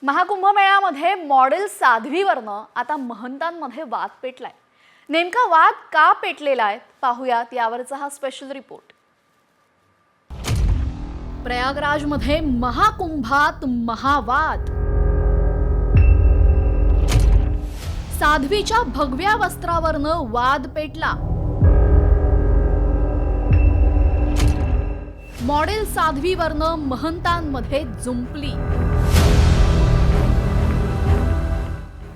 महाकुंभमेळ्यामध्ये model साध्वीवरनं आता महंतांमध्ये वाद पेटलाय। नेमका वाद का पेटलेला आहे पाहूयात यावरचा हा स्पेशल रिपोर्ट। प्रयागराजमध्ये महाकुंभात महावाद। साध्वीच्या भगव्या वस्त्रावरनं वाद पेटला। मॉडेल साध्वीवरनं महंतांमध्ये जुंपली।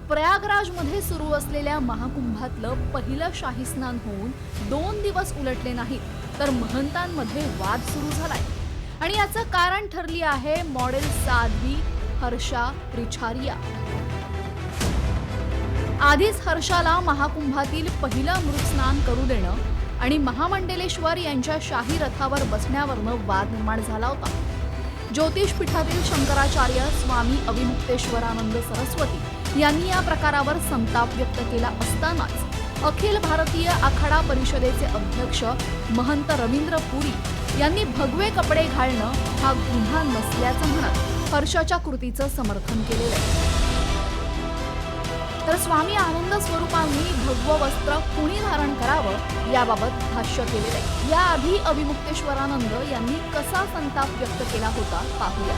प्रयागराजमध्ये सुरू असलेल्या महाकुंभातलं पहिलं शाही स्नान होऊन 2 दिवस उलटले नाहीत तर महंतांमध्ये वाद सुरू झालाय आणि याचं कारण ठरली आहे मॉडेल साध्वी हर्षा रिछारिया। आधीच हर्षाला महाकुंभातील पहिलं अमृत स्नान करू देणं आणि महामंडलेश्वर यांच्या शाही रथावर बसण्यावरनं वाद निर्माण झाला होता। ज्योतिषपीठातील शंकराचार्य स्वामी अविमुक्तेश्वरानंद सरस्वती यांनी या प्रकारावर संताप व्यक्त केला असतानाच अखिल भारतीय आखाडा परिषदेचे अध्यक्ष महंत रवींद्र पुरी यांनी भगवे कपडे घालणं हा गुन्हा नसल्याचं म्हणत हर्षाच्या कृतीचं समर्थन केलेलं आहे। तर स्वामी आनंद स्वरूपांनी भगवं वस्त्र कुणी धारण करावं याबाबत भाष्य केलेलं आहे। याआधी अविमुक्तेश्वरानंद यांनी कसा संताप व्यक्त केला होता पाहूया।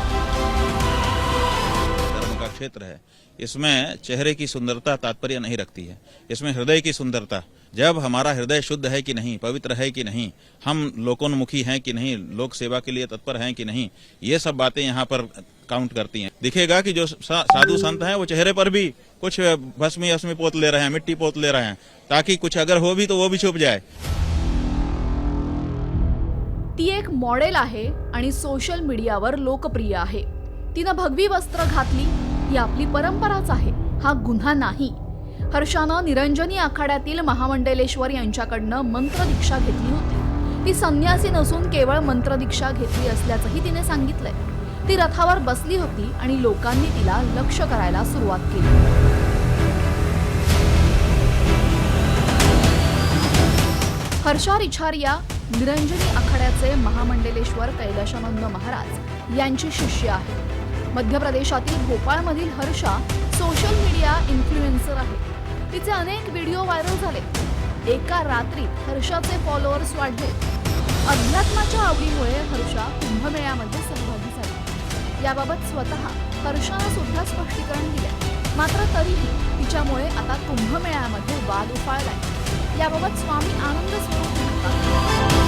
धर्म का क्षेत्र है, इसमें चेहरे की सुंदरता तात्पर्य नहीं रखती है, इसमें हृदय की सुंदरता। जब हमारा हृदय शुद्ध है कि नहीं, पवित्र है कि नहीं, हम लोकोन्मुखी हैं कि नहीं, लोक सेवा के लिए तत्पर हैं कि नहीं, ये सब बातें यहाँ पर काउंट करती हैं। दिखेगा कि जो साधु संत हैं वो चेहरे पर भी कुछ भस्मी पोत ले रहे हैं, मिट्टी पोत ले रहे हैं, ताकि कुछ अगर हो भी तो वो भी छुप जाए। ती एक मॉडेल आहे आणि सोशल मीडियावर लोकप्रिय आहे। तिनं भगवी वस्त्र घातली ही आपली परंपराच आहे, हा गुन्हा नाही। हर्षानं निरंजनी आखाड्यातील महामंडलेश्वर यांच्याकडनं मंत्रदीक्षा घेतली होती। ती संन्यासी नसून केवळ मंत्रदीक्षा घेतली असल्याचंही तिने सांगितलंय। ती रथावर बसली होती आणि लोकांनी तिला लक्ष करायला सुरुवात केली। हर्षा रिछारिया निरंजनी आखाड्याचे महामंडलेश्वर कैलाशानंद महाराज यांची शिष्य आहे। मध्य प्रदेशातील भोपाळमधील हर्षा सोशल मीडिया इन्फ्लुएन्सर आहे। तिचे अनेक व्हिडिओ व्हायरल झाले। एका रात्रीत हर्षाचे फॉलोअर्स वाढले। अध्यात्माच्या आवडीमुळे हर्षा कुंभमेळ्यामध्ये सहभागी झाली। याबाबत स्वतः हर्षानं सुद्धा स्पष्टीकरण दिले। मात्र तरीही तिच्यामुळे आता कुंभमेळ्यामध्ये वाद उफाळलाय। याबाबत स्वामी आनंद स्वरूप म्हणतात,